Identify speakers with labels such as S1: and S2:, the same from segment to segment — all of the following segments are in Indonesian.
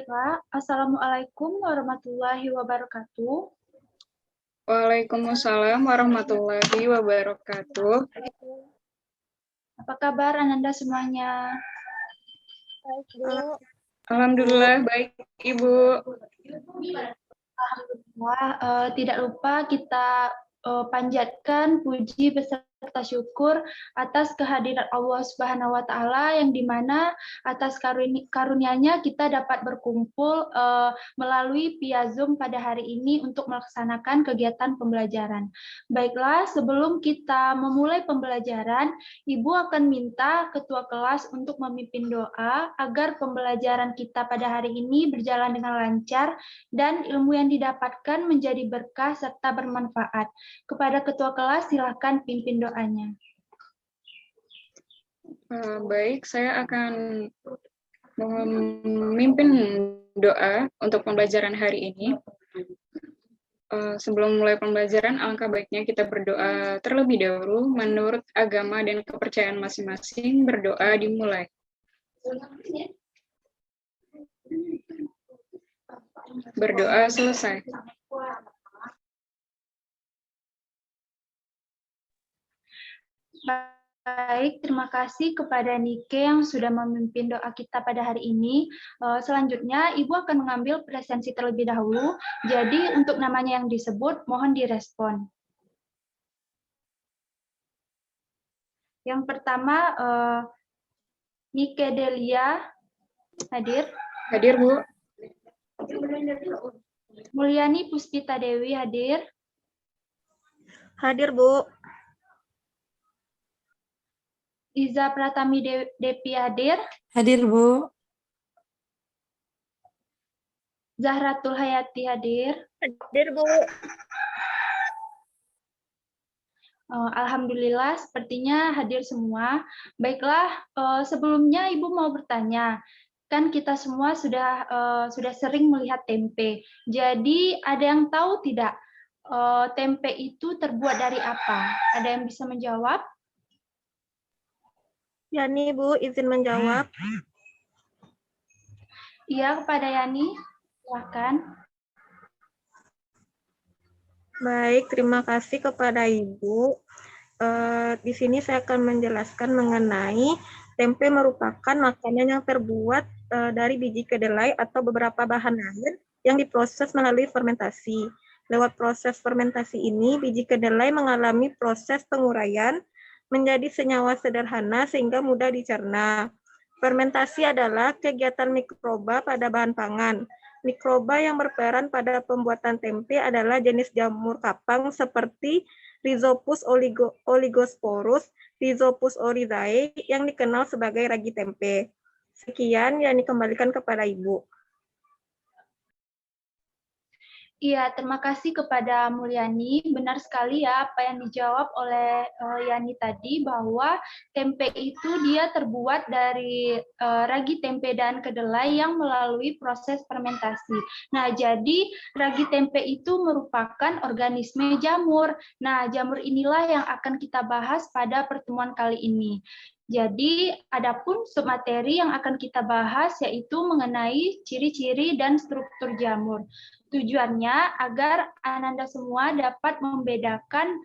S1: Baiklah, Assalamualaikum warahmatullahi wabarakatuh.
S2: Waalaikumsalam warahmatullahi wabarakatuh.
S1: Apa kabar Ananda semuanya?
S3: Baik, Bu.
S2: Alhamdulillah baik, Ibu.
S1: Alhamdulillah, tidak lupa kita panjatkan puji beserta syukur atas kehadiran Allah Subhanahu wa Ta'ala, yang dimana atas karunia-Nya kita dapat berkumpul melalui via Zoom pada hari ini untuk melaksanakan kegiatan pembelajaran. Baiklah, sebelum kita memulai pembelajaran, Ibu akan minta ketua kelas untuk memimpin doa agar pembelajaran kita pada hari ini berjalan dengan lancar dan ilmu yang didapatkan menjadi berkah serta bermanfaat. Kepada ketua kelas, silakan pimpin doanya.
S2: Baik, saya akan memimpin doa untuk pembelajaran hari ini. Sebelum mulai pembelajaran, alangkah baiknya kita berdoa terlebih dahulu menurut agama dan kepercayaan masing-masing. Berdoa dimulai. Berdoa selesai.
S1: Baik, terima kasih kepada Nike yang sudah memimpin doa kita pada hari ini. Selanjutnya, Ibu akan mengambil presensi terlebih dahulu. Jadi, untuk namanya yang disebut, mohon direspon. Yang pertama, Nike Delia, hadir.
S2: Hadir, Bu.
S1: Mulyani Puspita Dewi, hadir.
S3: Hadir, Bu.
S1: Iza Pratami Depi, hadir.
S4: Hadir, Bu.
S1: Zahratul Hayati, hadir.
S3: Hadir, Bu.
S1: Alhamdulillah, sepertinya hadir semua. Baiklah, sebelumnya Ibu mau bertanya. Kan kita semua sudah sering melihat tempe. Jadi ada yang tahu tidak tempe itu terbuat dari apa? Ada yang bisa menjawab?
S3: Yani, Bu, izin menjawab.
S1: Iya, kepada Yani. Silakan.
S3: Baik, terima kasih kepada Ibu. Di sini saya akan menjelaskan mengenai tempe merupakan makanan yang terbuat dari biji kedelai atau beberapa bahan lain yang diproses melalui fermentasi. Lewat proses fermentasi ini, biji kedelai mengalami proses penguraian menjadi senyawa sederhana sehingga mudah dicerna. Fermentasi adalah kegiatan mikroba pada bahan pangan. Mikroba yang berperan pada pembuatan tempe adalah jenis jamur kapang seperti Rhizopus oligosporus, Rhizopus oryzae yang dikenal sebagai ragi tempe. Sekian yang dikembalikan kepada Ibu.
S1: Iya, terima kasih kepada Mulyani. Benar sekali ya apa yang dijawab oleh Yani tadi, bahwa tempe itu dia terbuat dari ragi tempe dan kedelai yang melalui proses fermentasi. Nah, jadi ragi tempe itu merupakan organisme jamur. Nah, jamur inilah yang akan kita bahas pada pertemuan kali ini. Jadi, adapun submateri yang akan kita bahas yaitu mengenai ciri-ciri dan struktur jamur. Tujuannya agar Ananda semua dapat membedakan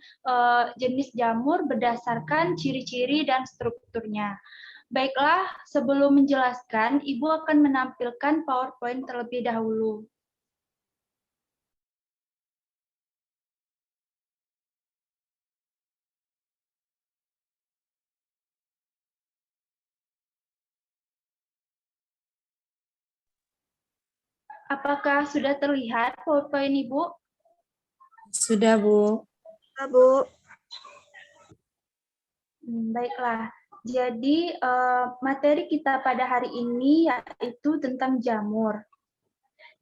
S1: jenis jamur berdasarkan ciri-ciri dan strukturnya. Baiklah, sebelum menjelaskan, Ibu akan menampilkan PowerPoint terlebih dahulu. Apakah sudah terlihat PowerPoint Ibu?
S4: Sudah, Bu.
S3: Sudah, Bu.
S1: Baiklah. Jadi materi kita pada hari ini yaitu tentang jamur.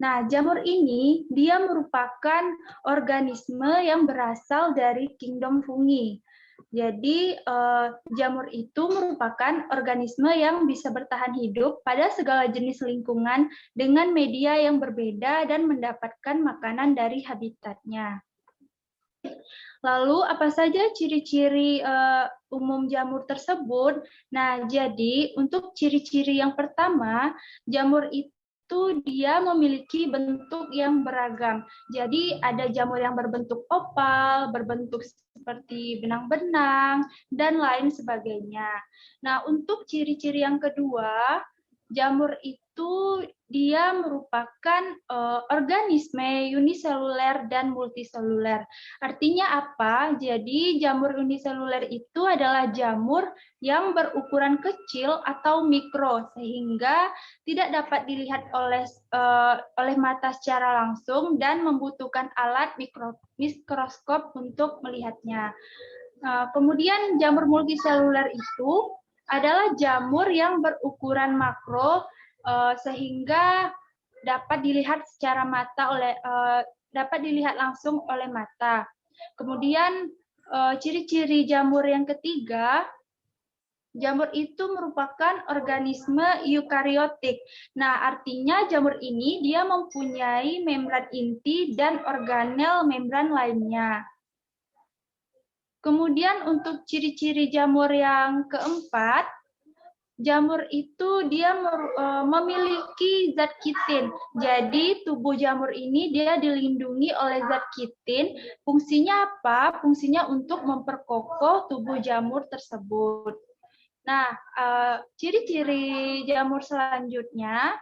S1: Nah, jamur ini dia merupakan organisme yang berasal dari kingdom fungi. Jadi, jamur itu merupakan organisme yang bisa bertahan hidup pada segala jenis lingkungan dengan media yang berbeda dan mendapatkan makanan dari habitatnya. Lalu, apa saja ciri-ciri umum jamur tersebut? Nah, jadi untuk ciri-ciri yang pertama, jamur itu itu dia memiliki bentuk yang beragam. Jadi ada jamur yang berbentuk opal, berbentuk seperti benang-benang, dan lain sebagainya. Nah, untuk ciri-ciri yang kedua, jamur itu dia merupakan organisme uniseluler dan multiseluler. Artinya apa? Jadi jamur uniseluler itu adalah jamur yang berukuran kecil atau mikro, sehingga tidak dapat dilihat oleh mata secara langsung dan membutuhkan alat mikroskop untuk melihatnya. Kemudian jamur multiseluler itu adalah jamur yang berukuran makro sehingga dapat dilihat secara mata dapat dilihat langsung oleh mata. Kemudian ciri-ciri jamur yang ketiga, jamur itu merupakan organisme eukariotik. Nah, artinya jamur ini dia mempunyai membran inti dan organel membran lainnya. Kemudian untuk ciri-ciri jamur yang keempat, jamur itu dia memiliki zat kitin. Jadi tubuh jamur ini dia dilindungi oleh zat kitin. Fungsinya apa? Fungsinya untuk memperkokoh tubuh jamur tersebut. Nah, ciri-ciri jamur selanjutnya,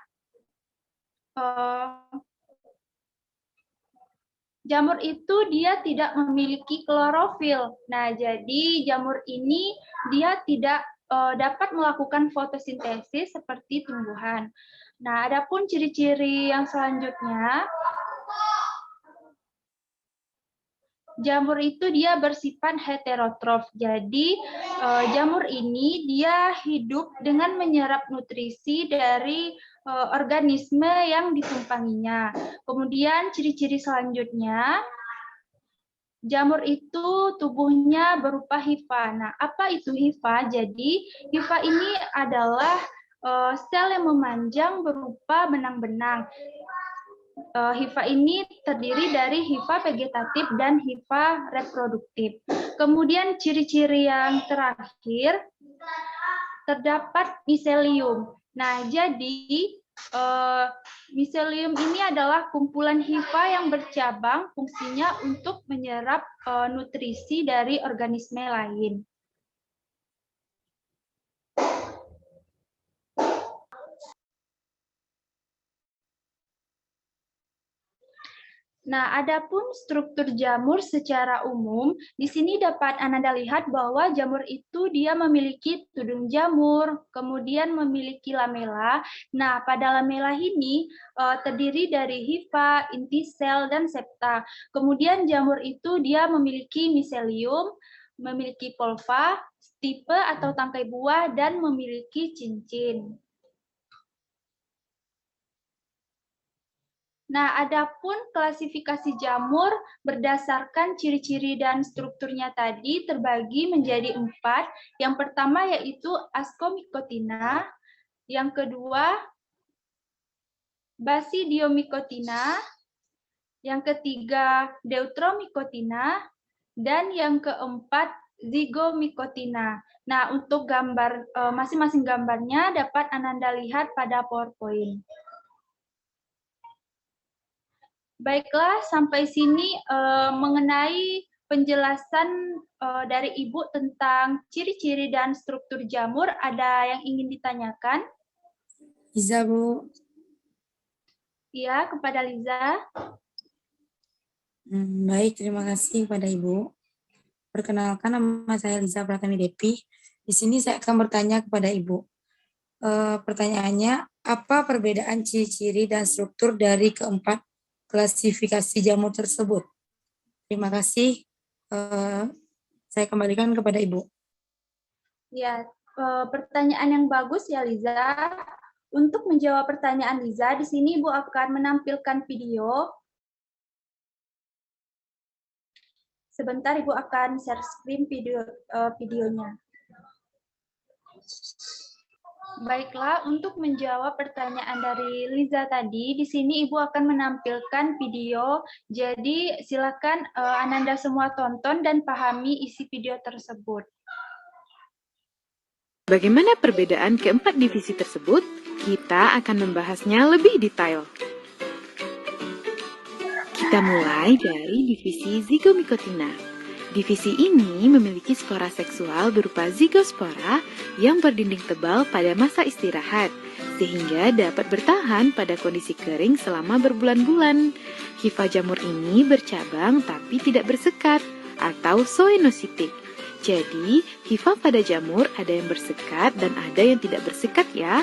S1: jamur itu dia tidak memiliki klorofil. Nah, jadi jamur ini dia tidak dapat melakukan fotosintesis seperti tumbuhan. Nah, adapun ciri-ciri yang selanjutnya, jamur itu dia bersifat heterotrof. Jadi jamur ini dia hidup dengan menyerap nutrisi dari organisme yang ditumpanginya. Kemudian ciri-ciri selanjutnya, jamur itu tubuhnya berupa hifa. Nah, apa itu hifa? Jadi hifa ini adalah sel yang memanjang berupa benang-benang. Hifa ini terdiri dari hifa vegetatif dan hifa reproduktif. Kemudian ciri-ciri yang terakhir, terdapat miselium. Nah, jadi miselium ini adalah kumpulan hifa yang bercabang, fungsinya untuk menyerap nutrisi dari organisme lain. Nah, adapun struktur jamur secara umum, di sini dapat Ananda lihat bahwa jamur itu dia memiliki tudung jamur, kemudian memiliki lamela. Nah, pada lamela ini terdiri dari hifa, inti sel, dan septa. Kemudian jamur itu dia memiliki miselium, memiliki polpa, stipe atau tangkai buah, dan memiliki cincin. Nah, adapun klasifikasi jamur berdasarkan ciri-ciri dan strukturnya tadi terbagi menjadi 4. Yang pertama yaitu Ascomycotina, yang kedua Basidiomycotina, yang ketiga Deuteromycotina, dan yang keempat Zygomycotina. Nah, untuk gambar masing-masing gambarnya dapat Ananda lihat pada PowerPoint. Baiklah, sampai sini mengenai penjelasan dari Ibu tentang ciri-ciri dan struktur jamur. Ada yang ingin ditanyakan?
S4: Liza, Bu.
S1: Iya, kepada Liza.
S4: Baik, terima kasih kepada Ibu. Perkenalkan, nama saya Liza Pratami Depi. Di sini saya akan bertanya kepada Ibu. Pertanyaannya, apa perbedaan ciri-ciri dan struktur dari keempat klasifikasi jamur tersebut? Terima kasih. Saya kembalikan kepada Ibu.
S1: Ya, pertanyaan yang bagus ya Liza. Untuk menjawab pertanyaan Liza, di sini Ibu akan menampilkan video. Sebentar Ibu akan share screen videonya. Baiklah, untuk menjawab pertanyaan dari Liza tadi, di sini Ibu akan menampilkan video. Jadi silakan Ananda semua tonton dan pahami isi video tersebut.
S5: Bagaimana perbedaan keempat divisi tersebut? Kita akan membahasnya lebih detail. Kita mulai dari divisi Zygomycotina. Divisi ini memiliki spora seksual berupa zygospora yang berdinding tebal pada masa istirahat, sehingga dapat bertahan pada kondisi kering selama berbulan-bulan. Hifa jamur ini bercabang tapi tidak bersekat, atau zoenositik. Jadi, hifa pada jamur ada yang bersekat dan ada yang tidak bersekat ya.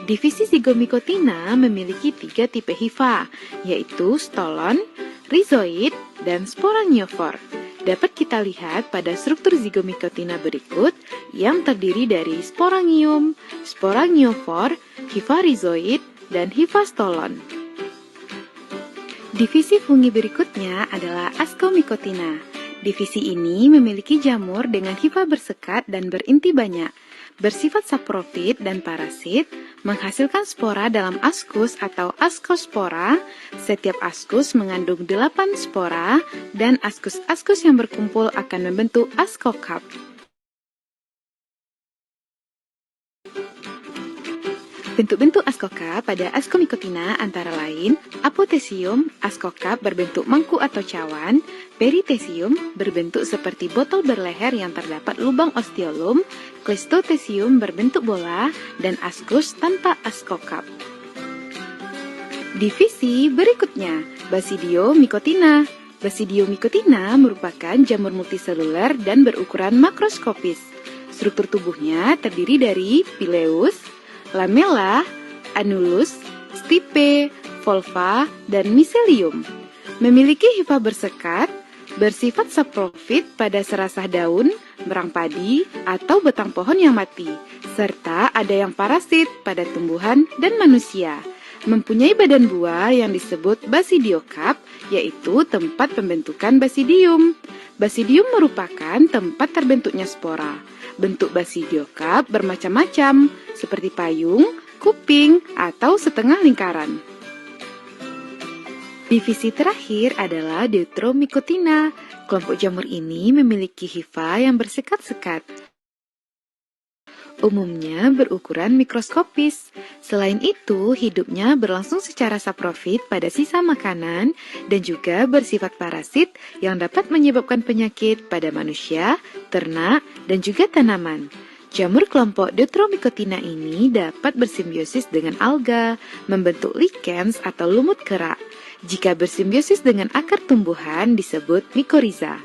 S5: Divisi Zygomycotina memiliki 3 tipe hifa, yaitu stolon, rhizoid, dan sporangiofor. Dapat kita lihat pada struktur Zygomycotina berikut yang terdiri dari sporangium, sporangiofor, hifa rhizoid, dan hifa stolon. Divisi fungi berikutnya adalah Ascomycotina. Divisi ini memiliki jamur dengan hifa bersekat dan berinti banyak, bersifat saprofit dan parasit, menghasilkan spora dalam askus atau ascospora. Setiap askus mengandung 8 spora, dan askus-askus yang berkumpul akan membentuk ascocarp. Bentuk-bentuk ascocarp pada Ascomycotina antara lain apotesium, ascocarp berbentuk mangkuk atau cawan, peritesium berbentuk seperti botol berleher yang terdapat lubang osteolum, cleistotesium berbentuk bola, dan ascus tanpa ascocarp. Divisi berikutnya, Basidiomycotina. Basidiomycotina merupakan jamur multiseluler dan berukuran makroskopis. Struktur tubuhnya terdiri dari pileus, lamella, annulus, stipe, volva, dan miselium. Memiliki hifa bersekat, bersifat saprofit pada serasah daun, berang padi, atau batang pohon yang mati, serta ada yang parasit pada tumbuhan dan manusia. Mempunyai badan buah yang disebut basidiokarp, yaitu tempat pembentukan basidium. Basidium merupakan tempat terbentuknya spora. Bentuk basidiokarp bermacam-macam, seperti payung, kuping, atau setengah lingkaran. Divisi terakhir adalah Deuteromycotina. Kelompok jamur ini memiliki hifa yang bersekat-sekat. Umumnya berukuran mikroskopis. Selain itu, hidupnya berlangsung secara saprofit pada sisa makanan dan juga bersifat parasit yang dapat menyebabkan penyakit pada manusia, ternak, dan juga tanaman. Jamur kelompok Deuteromycotina ini dapat bersimbiosis dengan alga, membentuk lichens atau lumut kerak. Jika bersimbiosis dengan akar tumbuhan disebut mikoriza.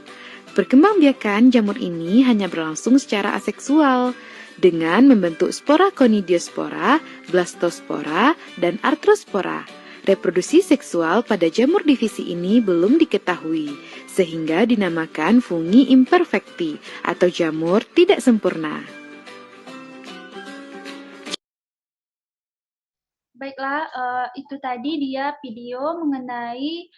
S5: Perkembangbiakan jamur ini hanya berlangsung secara aseksual, dengan membentuk spora conidiospora, blastospora, dan arthrospora. Reproduksi seksual pada jamur divisi ini belum diketahui, sehingga dinamakan fungi imperfecti atau jamur tidak sempurna.
S1: Baiklah, itu tadi dia video mengenai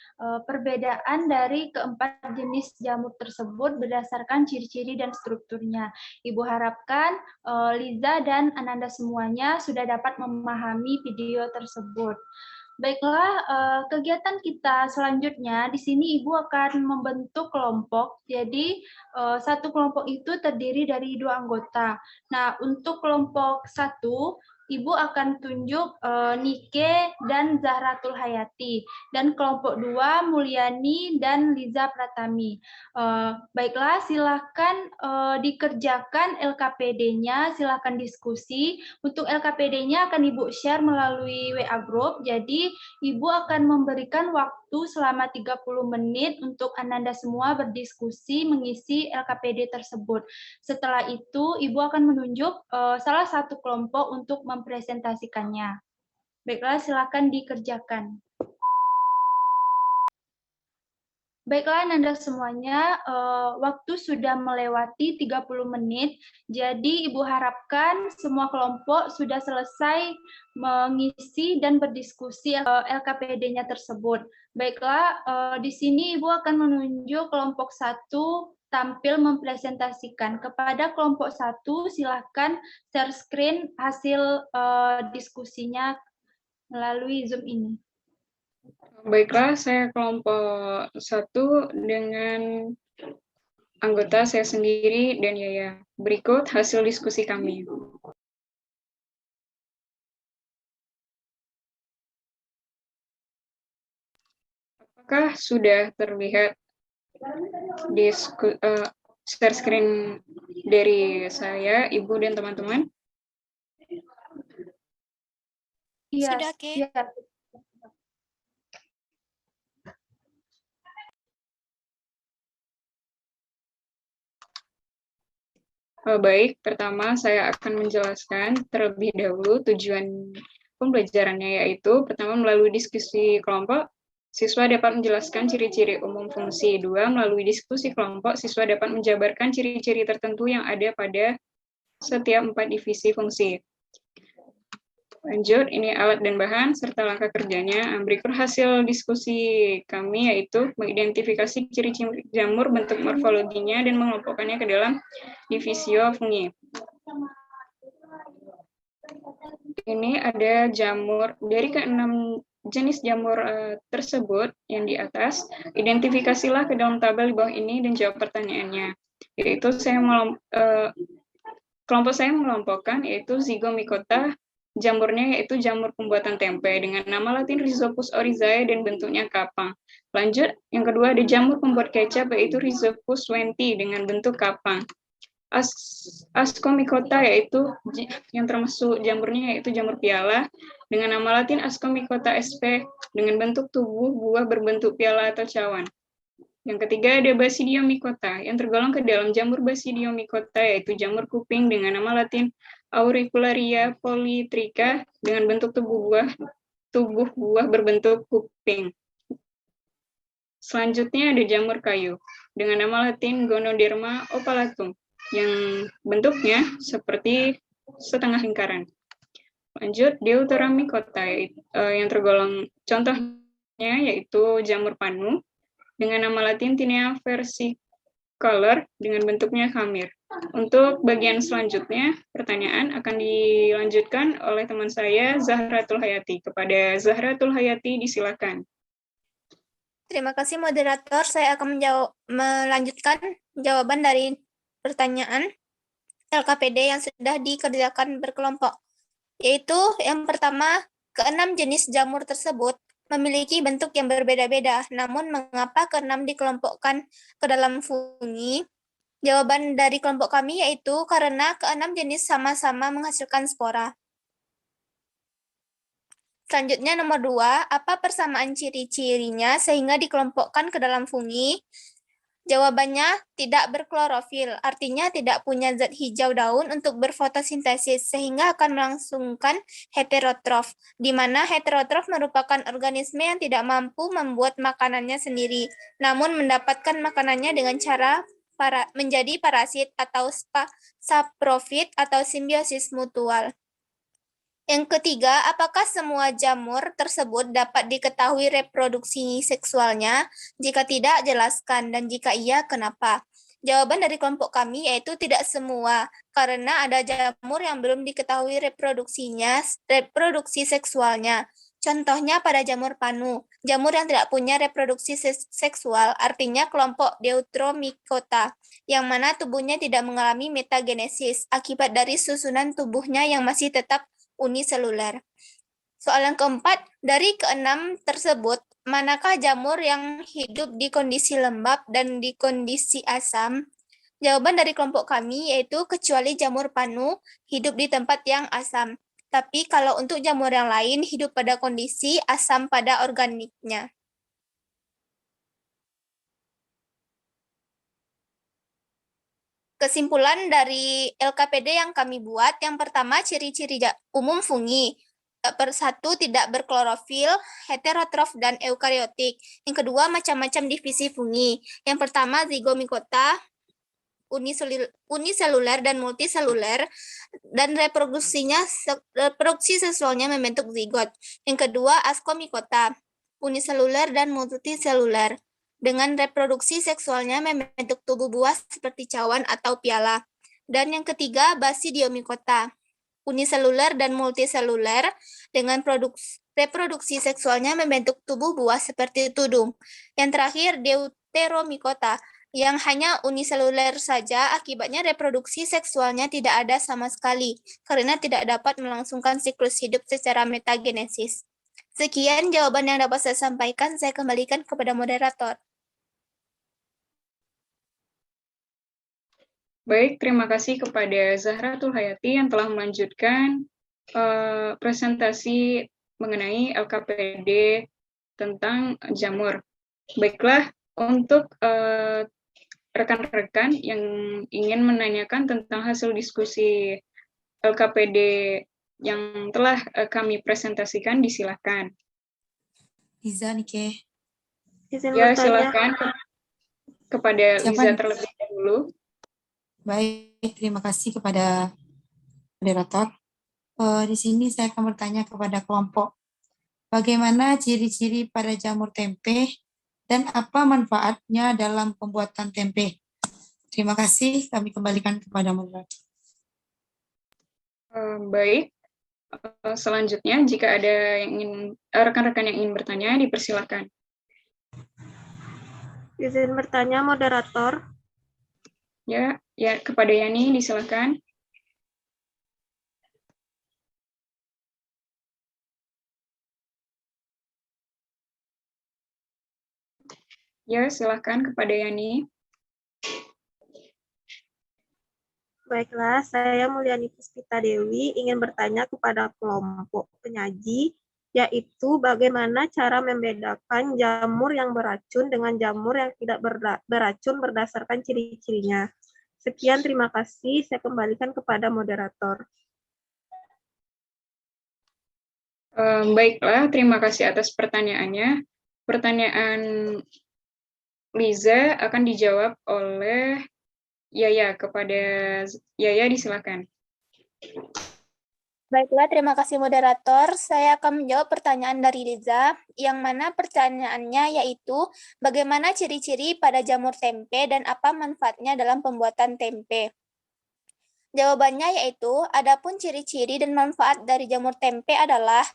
S1: perbedaan dari keempat jenis jamur tersebut berdasarkan ciri-ciri dan strukturnya. Ibu harapkan Liza dan Ananda semuanya sudah dapat memahami video tersebut. Baiklah, kegiatan kita selanjutnya di sini Ibu akan membentuk kelompok. Jadi satu kelompok itu terdiri dari 2 anggota. Nah, untuk kelompok 1 Ibu akan tunjuk Nike dan Zahratul Hayati, dan kelompok 2 Mulyani dan Liza Pratami. Baiklah, silakan dikerjakan LKPD-nya, silakan diskusi. Untuk LKPD-nya akan Ibu share melalui WA Group, jadi Ibu akan memberikan waktu selama 30 menit untuk Ananda semua berdiskusi mengisi LKPD tersebut. Setelah itu, Ibu akan menunjuk salah satu kelompok untuk mempresentasikannya. Baiklah, silakan dikerjakan. Baiklah, Ananda semuanya, waktu sudah melewati 30 menit, jadi Ibu harapkan semua kelompok sudah selesai mengisi dan berdiskusi LKPD-nya tersebut. Baiklah, di sini Ibu akan menunjuk kelompok 1 tampil mempresentasikan. Kepada kelompok 1, silakan share screen hasil diskusinya melalui Zoom ini.
S2: Baiklah, saya kelompok 1 dengan anggota saya sendiri dan Yaya. Berikut hasil diskusi kami. Apakah sudah terlihat di share screen dari saya, Ibu dan teman-teman?
S1: Iya,
S6: Sudah, Ki.
S1: iya.
S2: Baik, pertama saya akan menjelaskan terlebih dahulu tujuan pembelajarannya, yaitu pertama melalui diskusi kelompok, siswa dapat menjelaskan ciri-ciri umum fungsi. Dua, melalui diskusi kelompok, siswa dapat menjabarkan ciri-ciri tertentu yang ada pada setiap 4 divisi fungsi. Lanjut, ini alat dan bahan serta langkah kerjanya. Berikut hasil diskusi kami, yaitu mengidentifikasi ciri-ciri jamur, bentuk morfologinya, dan mengelompokkannya ke dalam divisio fungi. Ini ada jamur, dari ke-6 jenis jamur tersebut yang di atas, identifikasilah ke dalam tabel di bawah ini dan jawab pertanyaannya. Yaitu kelompok saya mengelompokkan, yaitu Zygomicota. Jamurnya yaitu jamur pembuatan tempe dengan nama latin Rhizopus oryzae dan bentuknya kapang. Lanjut, yang kedua ada jamur pembuat kecap yaitu Rhizopus wenti dengan bentuk kapang. Ascomycota yaitu yang termasuk jamurnya yaitu jamur piala dengan nama latin Ascomycota sp dengan bentuk tubuh buah berbentuk piala atau cawan. Yang ketiga ada Basidiomycota yang tergolong ke dalam jamur Basidiomycota yaitu jamur kuping dengan nama latin Auricularia polytricha dengan bentuk tubuh buah berbentuk kuping. Selanjutnya ada jamur kayu dengan nama latin Gonoderma opalatum yang bentuknya seperti setengah lingkaran. Lanjut, Deuteramycota yang tergolong contohnya yaitu jamur panu dengan nama latin Tinea versicolor dengan bentuknya khamir. Untuk bagian selanjutnya, pertanyaan akan dilanjutkan oleh teman saya, Zahratul Hayati. Kepada Zahratul Hayati, disilakan.
S6: Terima kasih moderator. Saya akan melanjutkan jawaban dari pertanyaan LKPD yang sudah dikerjakan berkelompok. Yaitu yang pertama, ke-6 jenis jamur tersebut memiliki bentuk yang berbeda-beda. Namun mengapa ke-6 dikelompokkan ke dalam fungi? Jawaban dari kelompok kami yaitu karena ke-6 jenis sama-sama menghasilkan spora. Selanjutnya nomor 2, apa persamaan ciri-cirinya sehingga dikelompokkan ke dalam fungi? Jawabannya tidak berklorofil, artinya tidak punya zat hijau daun untuk berfotosintesis sehingga akan melangsungkan heterotrof, di mana heterotrof merupakan organisme yang tidak mampu membuat makanannya sendiri, namun mendapatkan makanannya dengan cara menjadi parasit atau saprofit atau simbiosis mutual. Yang ketiga, apakah semua jamur tersebut dapat diketahui reproduksi seksualnya? Jika tidak, jelaskan, dan jika iya, kenapa? Jawaban dari kelompok kami yaitu tidak semua, karena ada jamur yang belum diketahui reproduksi seksualnya. Contohnya pada jamur panu, jamur yang tidak punya reproduksi seksual, artinya kelompok Deuteromycota, yang mana tubuhnya tidak mengalami metagenesis akibat dari susunan tubuhnya yang masih tetap uniseluler. Soal yang keempat, dari ke-6 tersebut, manakah jamur yang hidup di kondisi lembab dan di kondisi asam? Jawaban dari kelompok kami yaitu kecuali jamur panu hidup di tempat yang asam. Tapi kalau untuk jamur yang lain hidup pada kondisi asam pada organiknya. Kesimpulan dari LKPD yang kami buat, yang pertama ciri-ciri umum fungi. Satu, tidak berklorofil, heterotrof, dan eukariotik. Yang kedua, macam-macam divisi fungi. Yang pertama, Zygomicota, uniseluler dan multiseluler, dan reproduksi seksualnya membentuk zigot. Yang kedua, Ascomycota, uniseluler dan multiseluler, dengan reproduksi seksualnya membentuk tubuh buah seperti cawan atau piala. Dan yang ketiga, Basidiomycota, uniseluler dan multiseluler, dengan reproduksi seksualnya membentuk tubuh buah seperti tudung. Yang terakhir, Deuteromycota, yang hanya uniseluler saja, akibatnya reproduksi seksualnya tidak ada sama sekali, karena tidak dapat melangsungkan siklus hidup secara metagenesis. Sekian jawaban yang dapat saya sampaikan. Saya kembalikan kepada moderator.
S2: Baik, terima kasih kepada Zahratul Hayati yang telah melanjutkan presentasi mengenai LKPD tentang jamur. Baiklah, untuk rekan-rekan yang ingin menanyakan tentang hasil diskusi LKPD yang telah kami presentasikan, disilahkan.
S4: Liza, Nike.
S3: Izin
S2: Ya,
S3: bertanya.
S2: silakan kepada
S4: Siapa
S2: Liza
S4: nih?
S2: terlebih dahulu.
S4: Baik, terima kasih kepada moderator. Di sini saya akan bertanya kepada kelompok. Bagaimana ciri-ciri pada jamur tempe dan apa manfaatnya dalam pembuatan tempe? Terima kasih, kami kembalikan kepada moderator.
S2: Baik, selanjutnya jika ada yang ingin rekan-rekan yang ingin bertanya, dipersilakan.
S3: Izin bertanya, moderator.
S2: Ya, kepada Yani disilakan. Ya, silakan kepada Yani.
S3: Baiklah, saya Mulyani Puspita Dewi ingin bertanya kepada kelompok penyaji, yaitu bagaimana cara membedakan jamur yang beracun dengan jamur yang tidak beracun berdasarkan ciri-cirinya. Sekian, terima kasih. Saya kembalikan kepada moderator.
S2: Baiklah, terima kasih atas pertanyaannya. Pertanyaan Liza akan dijawab oleh Yaya. Kepada Yaya disilakan.
S6: Baiklah, terima kasih moderator. Saya akan menjawab pertanyaan dari Liza, yang mana pertanyaannya yaitu bagaimana ciri-ciri pada jamur tempe dan apa manfaatnya dalam pembuatan tempe. Jawabannya yaitu, adapun ciri-ciri dan manfaat dari jamur tempe adalah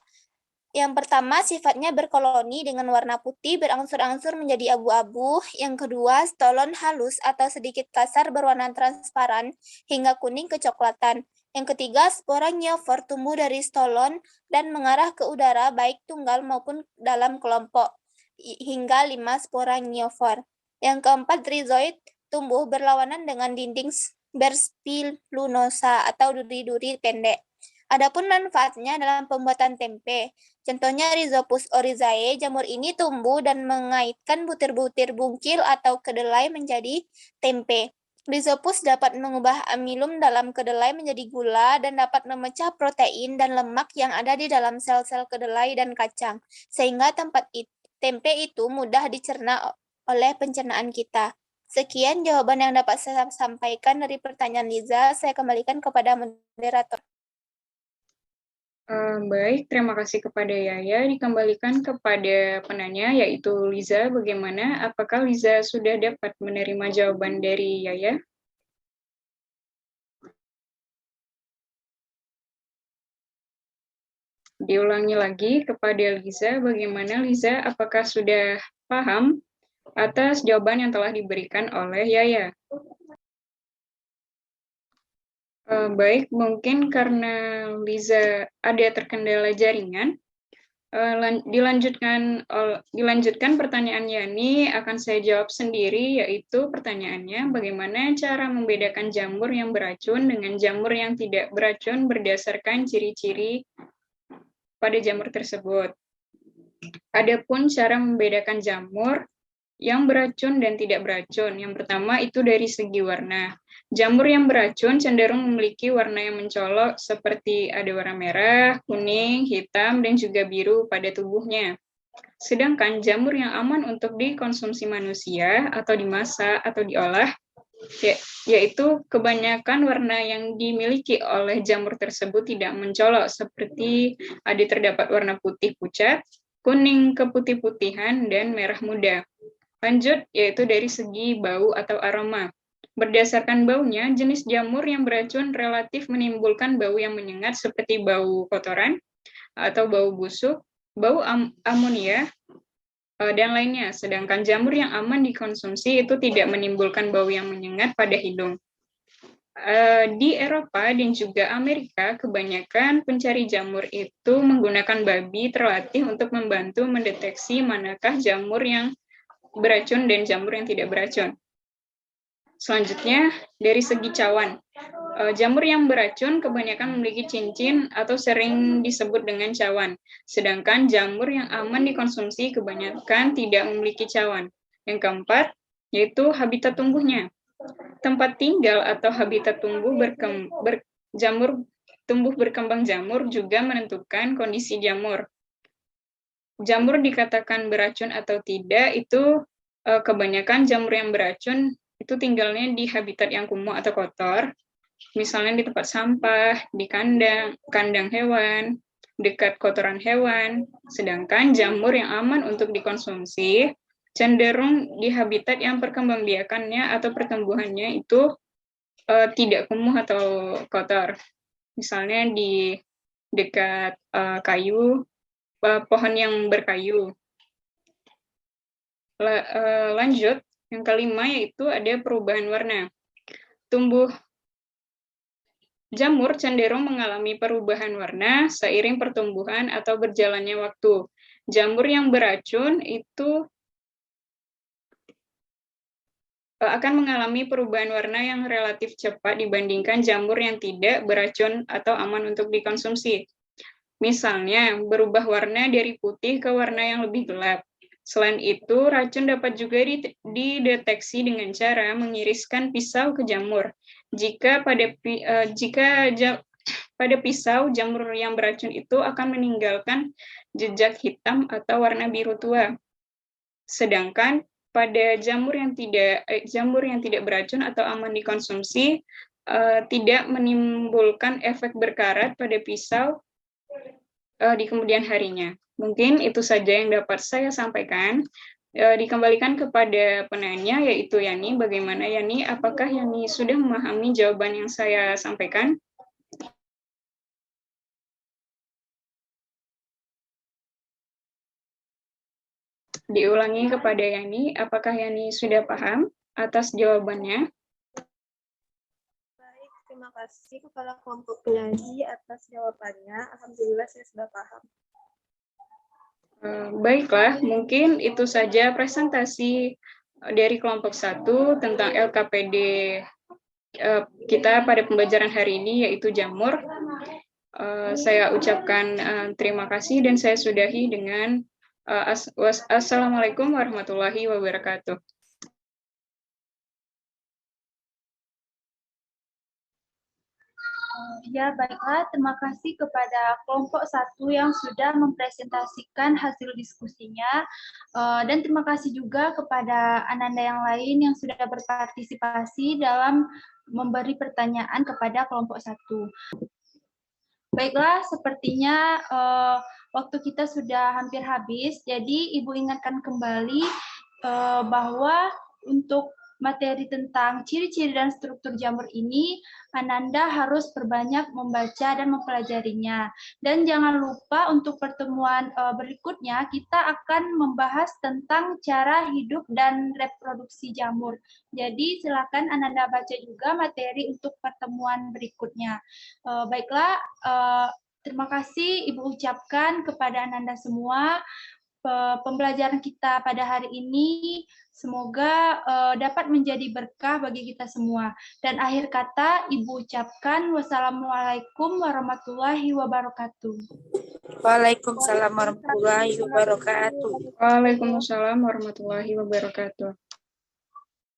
S6: yang pertama, sifatnya berkoloni dengan warna putih berangsur-angsur menjadi abu-abu. Yang kedua, stolon halus atau sedikit kasar berwarna transparan hingga kuning kecoklatan. Yang ketiga, spora niofor tumbuh dari stolon dan mengarah ke udara baik tunggal maupun dalam kelompok, hingga 5 spora niofor. Yang keempat, rhizoid tumbuh berlawanan dengan dinding berspilunosa atau duri-duri pendek. Adapun manfaatnya dalam pembuatan tempe, contohnya Rhizopus oryzae, jamur ini tumbuh dan mengaitkan butir-butir bungkil atau kedelai menjadi tempe. Rhizopus dapat mengubah amilum dalam kedelai menjadi gula dan dapat memecah protein dan lemak yang ada di dalam sel-sel kedelai dan kacang, sehingga tempe itu mudah dicerna oleh pencernaan kita. Sekian jawaban yang dapat saya sampaikan dari pertanyaan Liza. Saya kembalikan kepada moderator.
S2: Baik, terima kasih kepada Yaya. Dikembalikan kepada penanya, yaitu Liza. Bagaimana? Apakah Liza sudah dapat menerima jawaban dari Yaya? Diulangi lagi kepada Liza. Bagaimana Liza? Apakah sudah paham atas jawaban yang telah diberikan oleh Yaya? Baik, mungkin karena Liza ada terkendala jaringan, dilanjutkan pertanyaan Yani, akan saya jawab sendiri, yaitu pertanyaannya bagaimana cara membedakan jamur yang beracun dengan jamur yang tidak beracun berdasarkan ciri-ciri pada jamur tersebut. Adapun cara membedakan jamur yang beracun dan tidak beracun, yang pertama itu dari segi warna. Jamur yang beracun cenderung memiliki warna yang mencolok seperti ada warna merah, kuning, hitam, dan juga biru pada tubuhnya. Sedangkan jamur yang aman untuk dikonsumsi manusia atau dimasak atau diolah, yaitu kebanyakan warna yang dimiliki oleh jamur tersebut tidak mencolok seperti ada terdapat warna putih pucat, kuning keputih-putihan, dan merah muda. Lanjut, yaitu dari segi bau atau aroma. Berdasarkan baunya, jenis jamur yang beracun relatif menimbulkan bau yang menyengat seperti bau kotoran atau bau busuk, bau amonia, dan lainnya. Sedangkan jamur yang aman dikonsumsi itu tidak menimbulkan bau yang menyengat pada hidung. Di Eropa dan juga Amerika, kebanyakan pencari jamur itu menggunakan babi terlatih untuk membantu mendeteksi manakah jamur yang beracun dan jamur yang tidak beracun. Selanjutnya, dari segi cawan. Jamur yang beracun kebanyakan memiliki cincin atau sering disebut dengan cawan. Sedangkan jamur yang aman dikonsumsi kebanyakan tidak memiliki cawan. Yang keempat, yaitu habitat tumbuhnya. Tempat tinggal atau habitat tumbuh berkembang jamur juga menentukan kondisi jamur. Jamur dikatakan beracun atau tidak itu kebanyakan jamur yang beracun itu tinggalnya di habitat yang kumuh atau kotor, misalnya di tempat sampah, di kandang hewan, dekat kotoran hewan. Sedangkan jamur yang aman untuk dikonsumsi cenderung di habitat yang perkembangbiakannya atau pertumbuhannya itu tidak kumuh atau kotor. Misalnya di dekat kayu, pohon yang berkayu. Lanjut, yang kelima yaitu ada perubahan warna. Jamur cenderung mengalami perubahan warna seiring pertumbuhan atau berjalannya waktu. Jamur yang beracun itu akan mengalami perubahan warna yang relatif cepat dibandingkan jamur yang tidak beracun atau aman untuk dikonsumsi. Misalnya, berubah warna dari putih ke warna yang lebih gelap. Selain itu, racun dapat juga dideteksi dengan cara mengiriskan pisau ke jamur. Jika pada pisau jamur yang beracun itu akan meninggalkan jejak hitam atau warna biru tua. Sedangkan pada jamur yang tidak beracun atau aman dikonsumsi tidak menimbulkan efek berkarat pada pisau di kemudian harinya. Mungkin itu saja yang dapat saya sampaikan. Dikembalikan kepada penanya, yaitu Yani. Bagaimana Yani? Apakah Yani sudah memahami jawaban yang saya sampaikan? Diulangi kepada Yani, apakah Yani sudah paham atas jawabannya?
S3: Baik, terima kasih kepada kelompok penyaji atas jawabannya. Alhamdulillah saya sudah paham.
S2: Baiklah, mungkin itu saja presentasi dari kelompok 1 tentang LKPD kita pada pembelajaran hari ini, yaitu jamur. Saya ucapkan terima kasih dan saya sudahi dengan Assalamualaikum warahmatullahi wabarakatuh.
S1: Ya, baiklah. Terima kasih kepada kelompok 1 yang sudah mempresentasikan hasil diskusinya. Dan terima kasih juga kepada Ananda yang lain yang sudah berpartisipasi dalam memberi pertanyaan kepada kelompok 1. Baiklah, sepertinya waktu kita sudah hampir habis. Jadi, Ibu ingatkan kembali bahwa untuk materi tentang ciri-ciri dan struktur jamur ini, Ananda harus perbanyak membaca dan mempelajarinya. Dan jangan lupa untuk pertemuan berikutnya, kita akan membahas tentang cara hidup dan reproduksi jamur. Jadi silakan Ananda baca juga materi untuk pertemuan berikutnya. Baiklah, terima kasih Ibu ucapkan kepada Ananda semua. Pembelajaran kita pada hari ini semoga dapat menjadi berkah bagi kita semua. Dan akhir kata Ibu ucapkan wassalamualaikum warahmatullahi wabarakatuh.
S4: Waalaikumsalam warahmatullahi wabarakatuh.
S2: Waalaikumsalam warahmatullahi wabarakatuh.